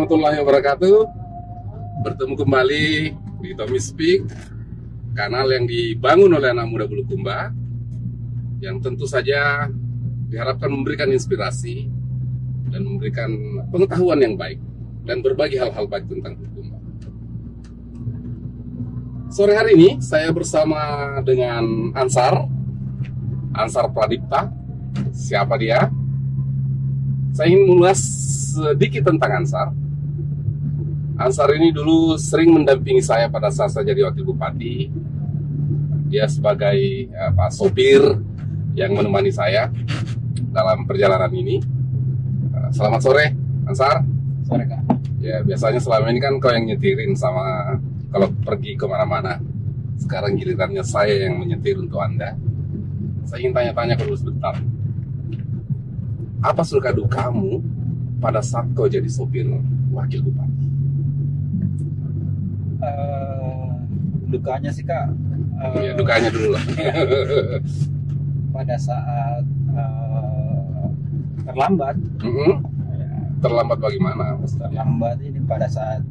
warahmatullahi wabarakatuh. Bertemu kembali di Tommy Speak, kanal yang dibangun oleh anak muda Bulukumba, yang tentu saja diharapkan memberikan inspirasi dan memberikan pengetahuan yang baik dan berbagi hal-hal baik tentang Bulukumba. Sore hari ini saya bersama dengan Ansar Pradipta. Siapa dia? Saya ingin mengulas sedikit tentang Ansar. Ansar ini dulu sering mendampingi saya pada saat saya jadi wakil bupati. Dia sebagai sopir yang menemani saya dalam perjalanan ini. Selamat sore, Ansar. Sore, Kak. Ya, biasanya selama ini kan kau yang nyetirin sama kalau pergi kemana-mana. Sekarang gilirannya saya yang menyetir untuk Anda. Saya ingin tanya-tanya dulu sebentar. Apa suka dukamu pada saat kau jadi sopir wakil bupati? Dukanya sih, Kak. Ya, dukanya dulu lah. Pada saat terlambat. Terlambat bagaimana? Terlambat ini pada saat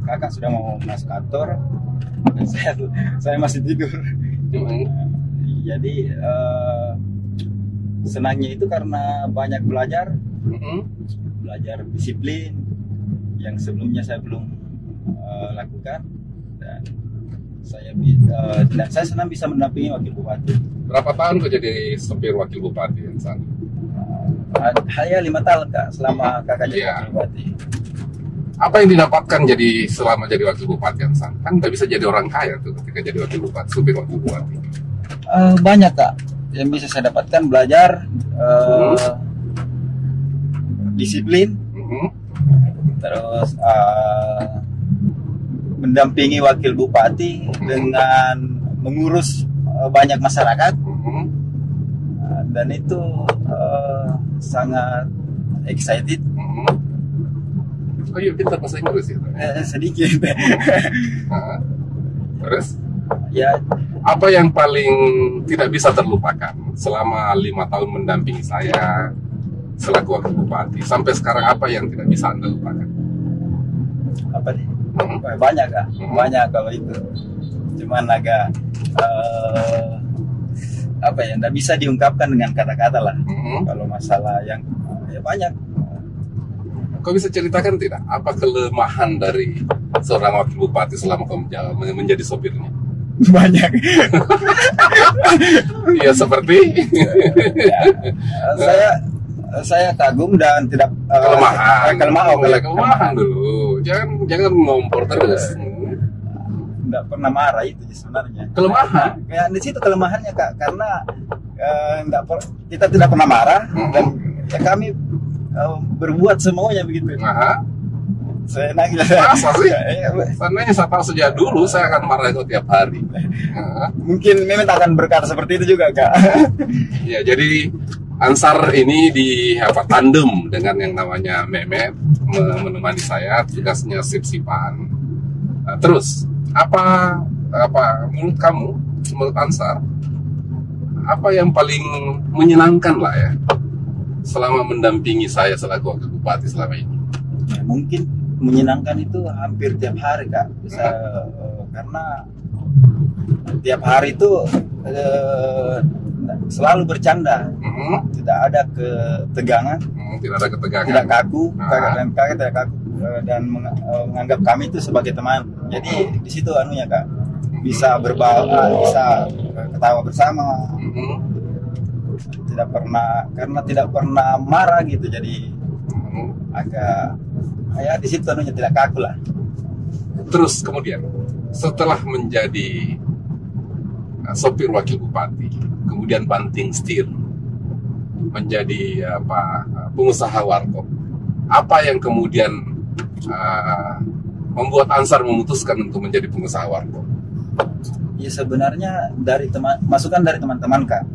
kakak sudah mau masuk kantor, dan saya masih tidur. Jadi senangnya itu karena banyak belajar disiplin yang sebelumnya saya belum lakukan, dan saya senang bisa mendampingi wakil bupati. Berapa tahun kau jadi sopir wakil bupati, Ansar? Hanya 5 tahun, Kak, selama kakak jadi wakil bupati. Apa yang didapatkan jadi selama jadi wakil bupati, Ansar? Kan nggak bisa jadi orang kaya tuh ketika jadi wakil bupati, sopir wakil bupati. Banyak, Kak, yang bisa saya dapatkan. Belajar, disiplin, terus mendampingi wakil bupati dengan mengurus banyak masyarakat, dan itu sangat excited. Oh iya, pintar bahasa Inggris ya? Sedikit. Terus? Ya. Apa yang paling tidak bisa terlupakan selama 5 tahun mendampingi saya selaku wakil bupati? Sampai sekarang apa yang tidak bisa Anda lupakan? Apa nih? Banyak, Kak. Banyak kalau itu. Cuman agak tidak bisa diungkapkan dengan kata-kata lah. Kalau masalah yang ya banyak. Kau bisa ceritakan tidak apa kelemahan dari seorang wakil bupati selama kau menjadi sopirnya? Banyak. Iya, seperti saya kagum dan tidak kelemahan dulu. Jangan ngompor terus. Tidak pernah marah itu sebenarnya. Kelemahan? Ya, di situ kelemahannya, Kak, karena kita tidak pernah marah, dan ya kami berbuat semuanya begitu. Saya nangis. Masa sih? Sebenarnya saya tahu sejak dulu saya akan marah itu tiap hari. Mungkin Mehmet akan berkata seperti itu juga, Kak. Ya, jadi Ansar ini tandem dengan yang namanya Mehmet, menemani saya, tugasnya sip-sipan. Terus apa menurut Ansar, apa yang paling menyenangkan lah ya selama mendampingi saya selaku wakil bupati selama ini? Ya, mungkin menyenangkan itu hampir tiap hari, Kak. Bisa karena tiap hari itu selalu bercanda, tidak ada ketegangan, tidak kaku, kakak tidak kaku, dan menganggap kami itu sebagai teman. Jadi di situ anunya, Kak, bisa bisa ketawa bersama, tidak pernah marah gitu. Jadi agak di situ anunya tidak kaku lah. Terus kemudian setelah menjadi sopir wakil bupati, kemudian banting setir menjadi pengusaha warkop, apa yang kemudian membuat Ansar memutuskan untuk menjadi pengusaha warkop? Ya, sebenarnya masukan dari teman-teman, Kak.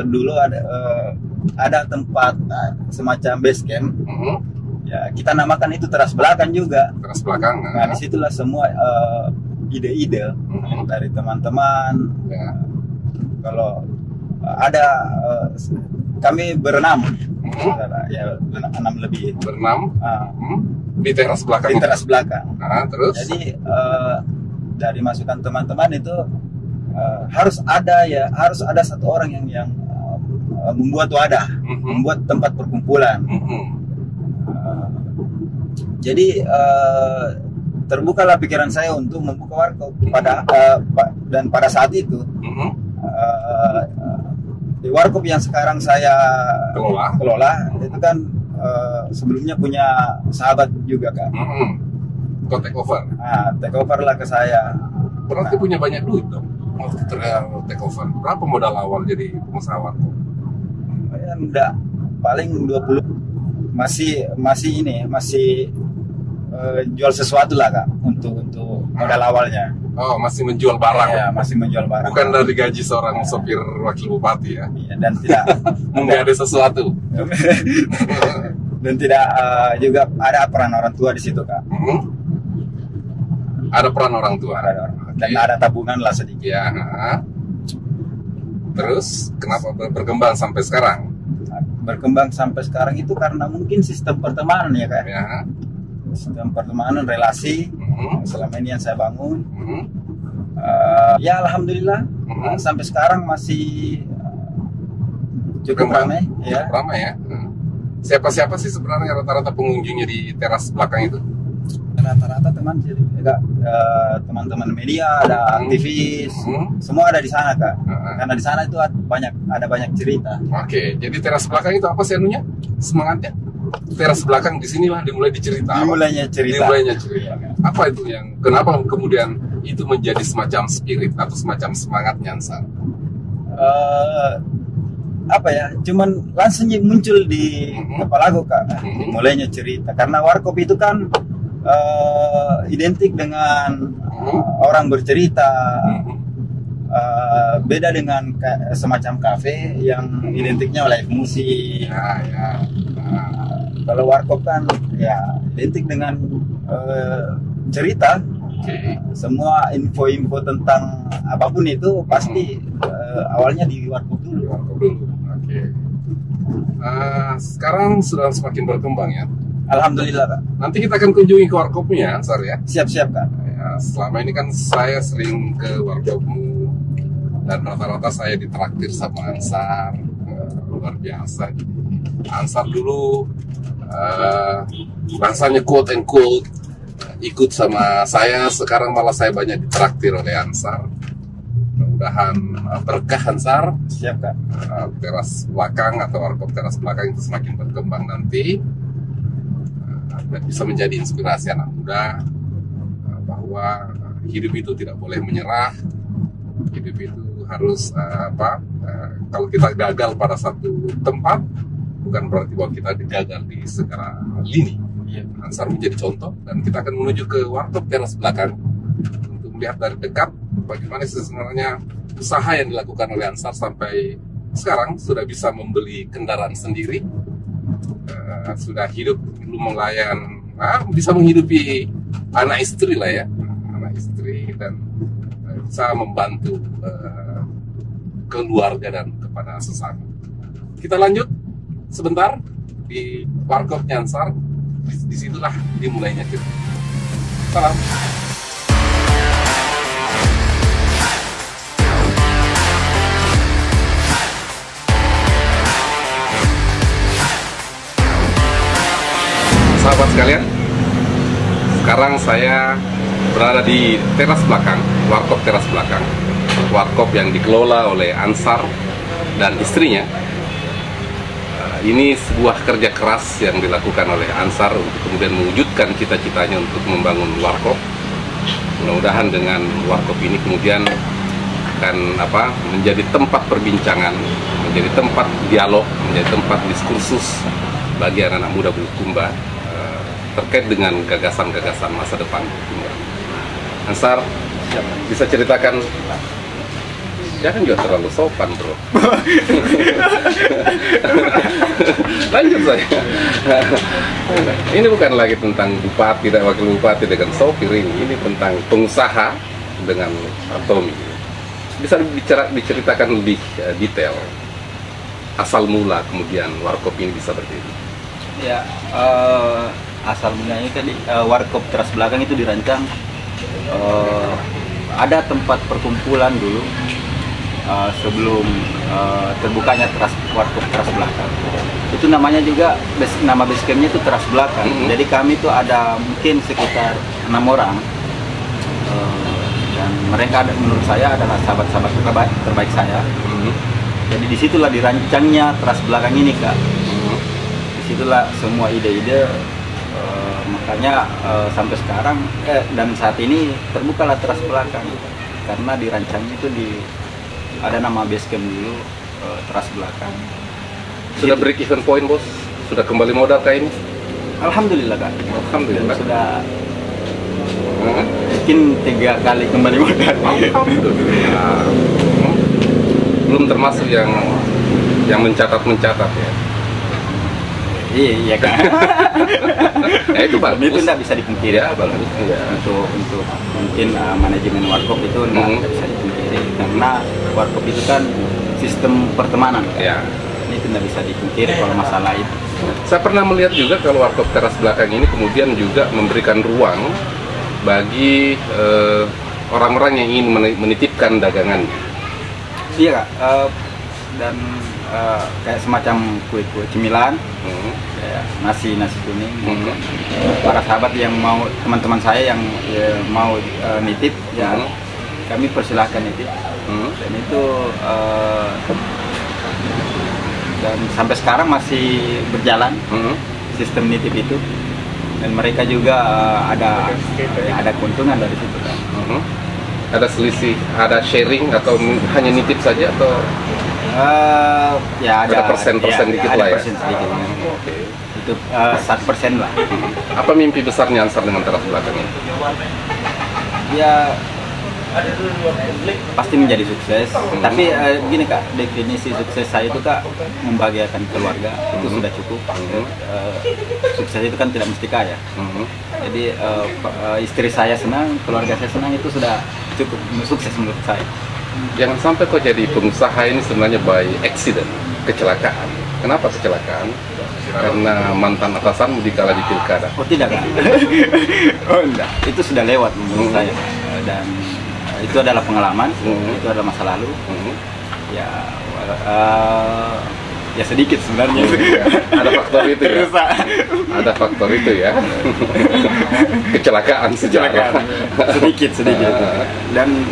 Dulu ada tempat semacam base camp. Ya, kita namakan itu teras belakang juga. Teras belakang. Nah, disitulah semua ide-ide dari teman-teman. Kalau ada kami berenam Ya 6 lebih. Berenam. Di teras belakang. Di teras belakang. Terus? Jadi dari masukan teman-teman itu harus ada satu orang yang membuat wadah, membuat tempat perkumpulan. Jadi terbukalah pikiran saya untuk membuka warkop dan pada saat itu di warkop yang sekarang saya kelola itu kan sebelumnya punya sahabat juga kan. Kau take over? Take over lah ke saya. Berarti punya banyak duit dong waktu take over. Berapa modal awal jadi pengusaha warkop? Ya, enggak, paling 20. Masih jual sesuatu lah Kak untuk modal awalnya. Oh, masih menjual barang. Ya, masih menjual barang. Bukan dari gaji seorang sopir wakil bupati ya. Iya, dan tidak ada sesuatu. Dan tidak juga ada peran orang tua di situ Kak. Ada peran orang tua. Dan ada tabungan lah sedikit. Ya. Terus kenapa berkembang sampai sekarang? Berkembang sampai sekarang itu karena mungkin sistem pertemanan ya Kak. Ya. Sistem pertemanan, relasi selama ini yang saya bangun. Ya alhamdulillah sampai sekarang masih cukup ramai. Ya. Ramai ya. Siapa-siapa sih sebenarnya rata-rata pengunjungnya di teras belakang itu? Rata-rata teman-teman media, ada aktivis, semua ada di sana Kak. Karena di sana itu ada banyak cerita. Oke, jadi teras belakang itu apa sih anunya? Semangatnya? Teras belakang di sinilah dimulai dicerita. Dimulainya cerita. Apa itu yang kenapa kemudian itu menjadi semacam spirit atau semacam semangatnya Ansar? Apa ya? Cuman langsung muncul di kepala aku Kak. Dimulainya cerita karena warkop itu kan identik dengan orang bercerita. Beda dengan semacam kafe yang identiknya live musik. Kalau warkop kan ya identik dengan cerita. Semua info-info tentang apapun itu pasti awalnya di warkop dulu. Sekarang sudah semakin berkembang ya. Alhamdulillah Kak. Nanti kita akan kunjungi ke warkopnya Ansar ya. Siap-siap Kak. Ya, selama ini kan saya sering ke warkopmu dan rata-rata saya ditraktir sama Ansar. Luar biasa. Ansar dulu rasanya quote and quote ikut sama saya, sekarang malah saya banyak ditraktir oleh Ansar. Mudah-mudahan berkah Ansar. Siap Kak. Teras belakang atau warkop teras belakang itu semakin berkembang nanti dan bisa menjadi inspirasi anak muda bahwa hidup itu tidak boleh menyerah. Hidup itu harus kalau kita gagal pada satu tempat bukan berarti bahwa kita gagal di segala lini. Ansar menjadi contoh dan kita akan menuju ke warkop teras belakang untuk melihat dari dekat bagaimana sebenarnya usaha yang dilakukan oleh Ansar sampai sekarang sudah bisa membeli kendaraan sendiri, sudah hidup lumayan bisa menghidupi anak istri lah ya, anak istri dan bisa membantu keluarga dan kepada sesama. Kita lanjut sebentar di warkopnya Ansar. Disitulah dimulainya cerita. Salam. Sahabat sekalian, sekarang saya berada di teras belakang, warkop teras belakang, warkop yang dikelola oleh Ansar dan istrinya. Ini sebuah kerja keras yang dilakukan oleh Ansar untuk kemudian mewujudkan cita-citanya untuk membangun warkop. Mudah-mudahan dengan warkop ini kemudian akan menjadi tempat perbincangan, menjadi tempat dialog, menjadi tempat diskursus bagi anak-anak muda Bulukumba terkait dengan gagasan-gagasan masa depan Bulukumba. Ansar, bisa ceritakan? Jangan juga terlalu sopan bro. Lanjut saya. Ini bukan lagi tentang bupati dan wakil bupati dengan sopir ini tentang pengusaha dengan Tommy. Bisa diceritakan lebih detail asal mula kemudian warkop ini bisa berdiri? Ya, asal mulanya tadi warkop teras belakang itu dirancang ada tempat perkumpulan dulu sebelum terbukanya warkop teras belakang. Itu namanya juga nama base campnya itu teras belakang. Jadi kami itu ada mungkin sekitar 6 orang dan mereka menurut saya adalah sahabat-sahabat terbaik saya. Jadi disitulah dirancangnya teras belakang ini, Kak. Disitulah semua ide-ide, makanya sampai sekarang dan saat ini terbukalah teras belakang karena dirancangnya itu ada nama base camp dulu, teras belakang. Sudah break even point, Bos? Sudah kembali modal kah ini? Alhamdulillah, Kak. Alhamdulillah. Dan sudah mungkin 3 kali kembali modal. Alhamdulillah. Belum termasuk yang mencatat ya. Iya, Kak. Itu bagus. Itu tidak bisa dipungkiri ya, bagus. Ya. Untuk mungkin manajemen warkop itu tidak bisa dipungkiri karena warkop itu kan sistem pertemanan. Ya. Ini tidak bisa dipungkiri kalau masalah itu. Saya pernah melihat juga kalau warkop teras belakang ini kemudian juga memberikan ruang bagi orang-orang yang ingin menitipkan dagangannya. Iya, Kak. Dan kayak semacam kue-kue cemilan, kayak nasi kuning. Para sahabat yang mau, teman-teman saya yang mau nitip, ya kami persilahkan nitip. Dan itu dan sampai sekarang masih berjalan sistem nitip itu. Dan mereka juga ada keuntungan dari situ, kan. Ada selisih, ada sharing atau hanya nitip saja atau ya ada persen-persen dikit lah ya. Persen sedikit. Itu 1% lah. Apa mimpi besarnya Ansar dengan teras belakang ini? Ya pasti menjadi sukses. Tapi gini, Kak, definisi sukses saya itu, Kak, membahagiakan keluarga itu sudah cukup. Sukses itu kan tidak mesti kaya. Jadi istri saya senang, keluarga saya senang, itu sudah cukup sukses menurut saya. Jangan sampai kok jadi pengusaha ini sebenarnya by accident, kecelakaan. Kenapa kecelakaan? Karena mantan atasanmu dikala di pilkada. Oh tidak, Kak. Oh enggak, itu sudah lewat menurut saya. Dan itu adalah pengalaman, itu adalah masa lalu. Ya, ya sedikit sebenarnya. Ada faktor itu ya. Ada faktor itu ya. Kecelakaan sejarah. Sedikit. Dan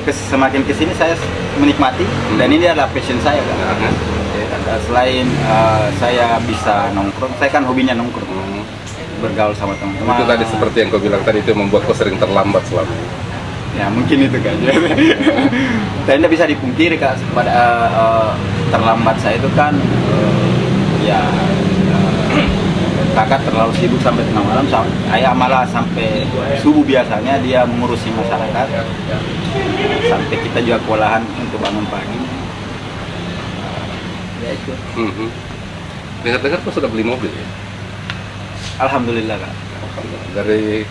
semakin kesini saya menikmati, dan ini adalah passion saya, Kak. Selain saya bisa nongkrong, saya kan hobinya nongkrong, bergaul sama teman-teman. Itu tadi seperti yang kau bilang tadi, itu membuat kau sering terlambat selama ini. Ya mungkin itu, Kak. Tapi tidak bisa dipungkiri, Kak, pada terlambat saya itu kan ya kakak terlalu sibuk sampai tengah malam, saya malah sampai subuh biasanya dia mengurusi masyarakat, sampai kita juga kewalahan untuk bangun pagi. Ya itu. Dengar-dengar kau sudah beli mobil ya? Alhamdulillah, Kak. Dari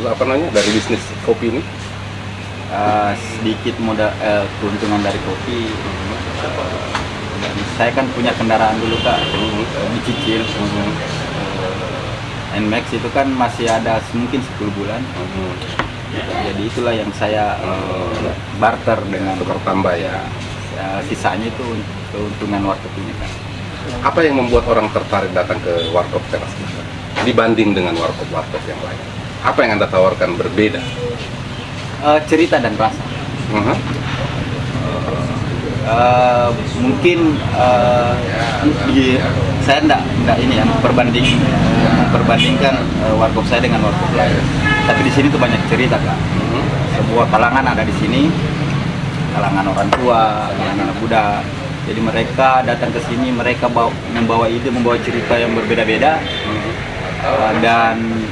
apa namanya, dari bisnis kopi ini? Sedikit modal keuntungan dari kopi. Dan saya kan punya kendaraan dulu, Kak, dicicil. NMAX itu kan masih ada mungkin 10 bulan. Jadi itulah yang saya barter dengan tukar tambah ya. Sisanya itu keuntungan warkop ini, Kak. Apa yang membuat orang tertarik datang ke warkop teras belakang dibanding dengan warkop-warkop yang lain? Apa yang Anda tawarkan berbeda? Cerita dan rasa. Mungkin saya enggak ini ya memperbandingkan warkop saya dengan warkop lain. Tapi di sini tuh banyak cerita, Kak. Sebuah kalangan ada di sini, kalangan orang tua, kalangan anak muda. Jadi mereka datang ke sini, mereka membawa ide, membawa cerita yang berbeda-beda. Dan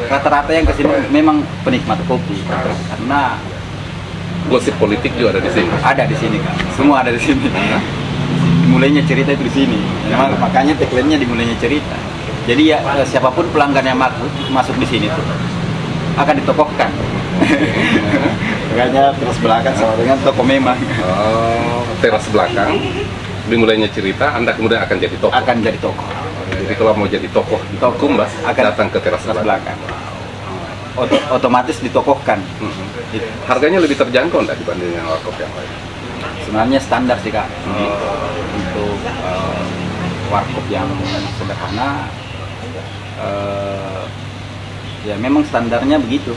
rata-rata yang kesini memang penikmat kopi, karena gosip politik juga ada di sini. Ada di sini, Kak. Semua ada di sini. Dimulainya cerita itu di sini. Memang makanya tagline-nya dimulainya cerita. Jadi ya siapapun pelanggan yang masuk di sini tuh akan ditokohkan. Makanya terus belakang sama dengan toko memang. Oh, teras belakang, dimulainya cerita, Anda kemudian akan jadi tokoh. Akan jadi tokoh. Jadi kalau mau jadi tokoh Kumba, akan datang ke teras belakang. Otomatis ditokohkan. Harganya lebih terjangkau nggak dibanding yang warkop yang lain? Sebenarnya standar sih Kak. Untuk warkop yang sederhana, ya memang standarnya begitu.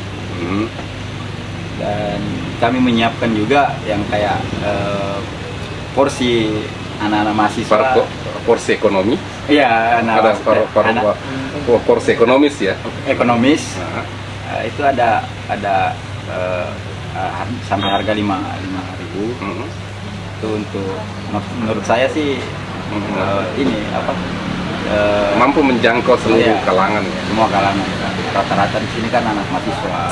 Dan kami menyiapkan juga yang kayak porsi anak-anak mahasiswa. Porsi ekonomi? Iya, porsi ekonomis ya. Ekonomis. Itu ada sampai harga 5.000. Itu untuk menurut saya sih ini apa? Mampu menjangkau seluruh kalangan ya. Semua kalangan. Rata-rata di sini kan anak mahasiswa.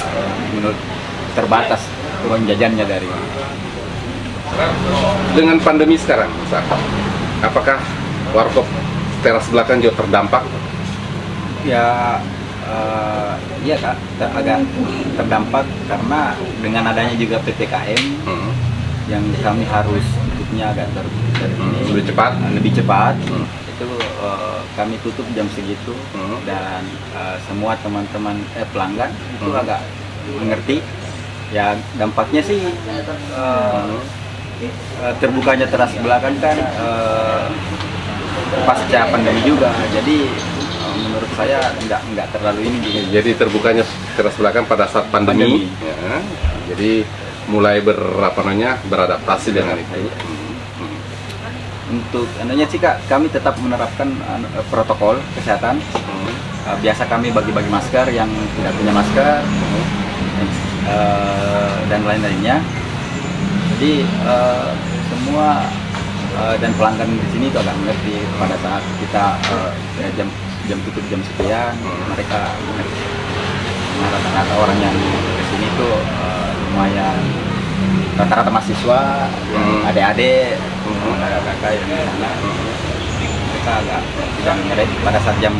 Menurut terbatas uang jajannya dari. Dengan pandemi sekarang, apakah warkop teras belakang juga terdampak? Ya, iya Kak, agak terdampak karena dengan adanya juga PPKM yang kami harus tutupnya agak lebih cepat. Itu kami tutup jam segitu dan semua teman-teman pelanggan itu agak mengerti. Ya dampaknya sih terbukanya teras belakang kan pasca pandemi juga, jadi menurut saya nggak terlalu ini gitu. Jadi terbukanya teras belakang pada saat pandemi. Ya, jadi mulai beradaptasi dengan itu. Untuk anunya sih Kak, kami tetap menerapkan protokol kesehatan. Biasa kami bagi-bagi masker yang tidak punya masker dan lain-lainnya. Jadi semua dan pelanggan di sini itu agak mengerti pada saat kita jam tutup jam sekian, mereka mengerti. Nah, rata-rata orang yang ke sini tuh lumayan, rata-rata mahasiswa, adik-adik, kakak-kakak yang di sana, mereka agak tidak mengerti pada saat jam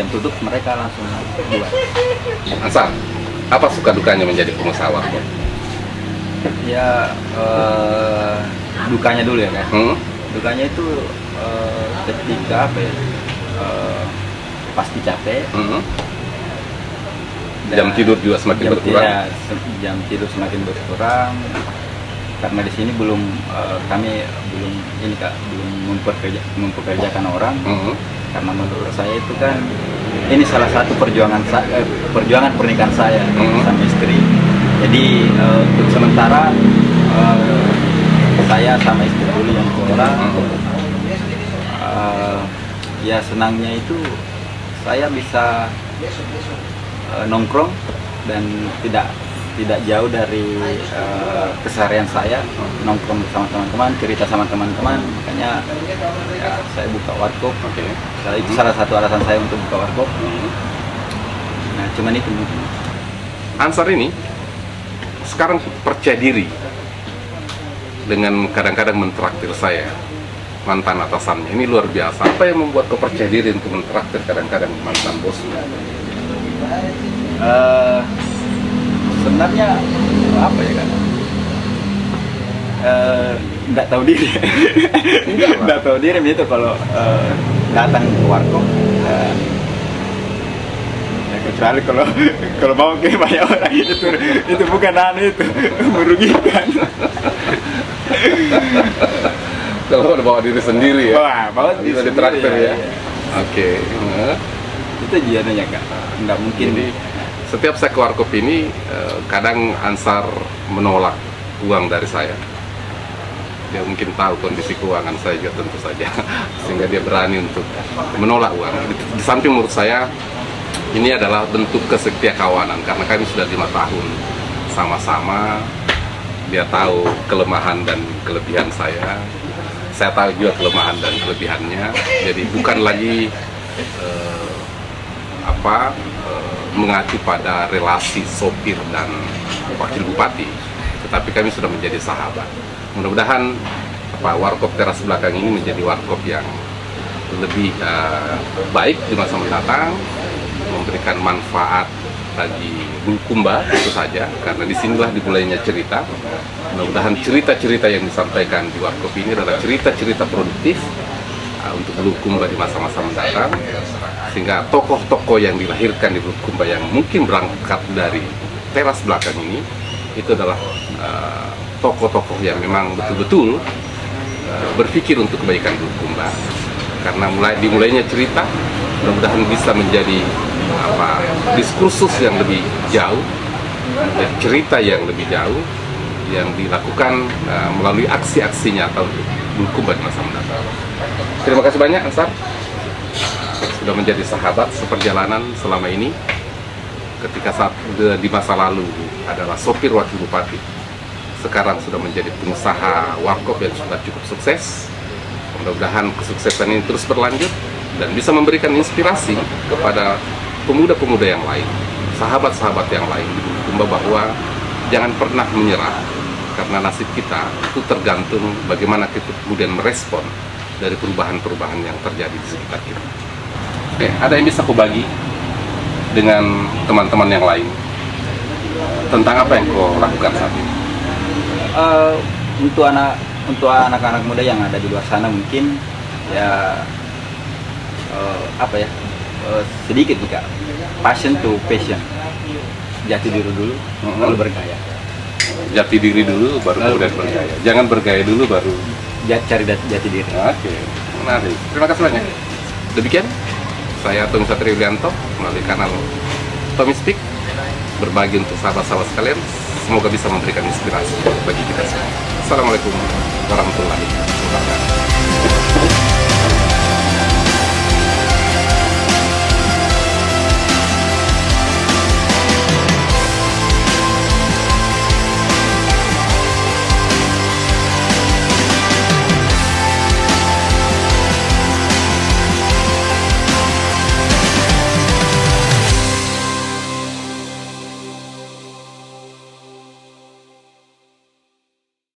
tutup mereka langsung buat. Ansar, apa suka dukanya menjadi pengusaha warkop? Ya dukanya dulu ya kan. Dukanya itu ketika pasti capek. Jam tidur juga semakin berkurang. Ya, jam tidur semakin berkurang karena di sini kami belum ini Kak, belum mempekerjakan orang. Karena menurut saya itu kan ini salah satu perjuangan pernikahan saya sama istri. Jadi untuk sementara saya sama istri dulu yang sekolah. Ya senangnya itu saya bisa nongkrong dan tidak jauh dari keseharian saya, nongkrong bersama teman-teman, cerita sama teman-teman. Makanya ya, saya buka warkop. Itu salah satu alasan saya untuk buka warkop. Nah, cuman itu mungkin. Ansar ini sekarang percaya diri dengan kadang-kadang mentraktir saya, mantan atasannya. Ini luar biasa. Apa yang membuat kau percaya diri untuk mentraktir kadang-kadang mantan bosnya? Sebenarnya apa ya kan? Nggak tahu diri. Nggak tahu diri itu kalau datang ke warkop. Kecuali kalau mau ke banyak orang itu bukan itu merugikan. Kalau udah bawa diri sendiri ya, bawa diri bisa ditraktir ya. Oke. Itu jiananya Kak, nggak mungkin. Jadi setiap saya ke warkop ini kadang Ansar menolak uang dari saya. Dia mungkin tahu kondisi keuangan saya juga tentu saja, sehingga dia berani untuk menolak uang. Di samping menurut saya ini adalah bentuk kesetiakawanan karena kami sudah 5 tahun sama-sama. Dia tahu kelemahan dan kelebihan saya tahu juga kelemahan dan kelebihannya. Jadi bukan lagi mengacu pada relasi sopir dan wakil bupati, tetapi kami sudah menjadi sahabat. Mudah-mudahan warkop teras belakang ini menjadi warkop yang lebih baik di masa mendatang, memberikan manfaat bagi Bulukumba itu saja, karena disinilah dimulainya cerita. Mudah-mudahan cerita-cerita yang disampaikan di Warkop ini adalah cerita-cerita produktif untuk Bulukumba di masa-masa mendatang, sehingga tokoh-tokoh yang dilahirkan di Bulukumba yang mungkin berangkat dari teras belakang ini itu adalah tokoh-tokoh yang memang betul-betul berpikir untuk kebaikan Bulukumba. Karena dimulainya cerita, mudah-mudahan bisa menjadi diskursus yang lebih jauh, dan cerita yang lebih jauh yang dilakukan melalui aksi-aksi nyata untuk Bulukumba di masa mendatang. Terima kasih banyak Ansar, sudah menjadi sahabat seperjalanan selama ini. Ketika saat di masa lalu adalah sopir wakil bupati, sekarang sudah menjadi pengusaha warkop yang sudah cukup sukses. Mudah-mudahan kesuksesan ini terus berlanjut dan bisa memberikan inspirasi kepada pemuda-pemuda yang lain, sahabat-sahabat yang lain di Bulukumba, bahwa jangan pernah menyerah, karena nasib kita itu tergantung bagaimana kita kemudian merespon dari perubahan-perubahan yang terjadi di sekitar kita. Oke, ada yang bisa aku bagi dengan teman-teman yang lain tentang apa yang kau lakukan saat ini? Untuk anak-anak muda yang ada di luar sana, mungkin ya sedikit nih Kak, passion to passion, jati diri dulu lalu bergaya. Jati diri dulu baru kemudian bergaya, jangan bergaya dulu baru cari jati diri. Oke, menarik. Terima kasih banyak. Demikian saya Tommy Satrio Yulianto melalui kanal Tommy Speak, berbagi untuk sahabat-sahabat sekalian. Semoga bisa memberikan inspirasi bagi kita semua. Assalamualaikum warahmatullahi wabarakatuh.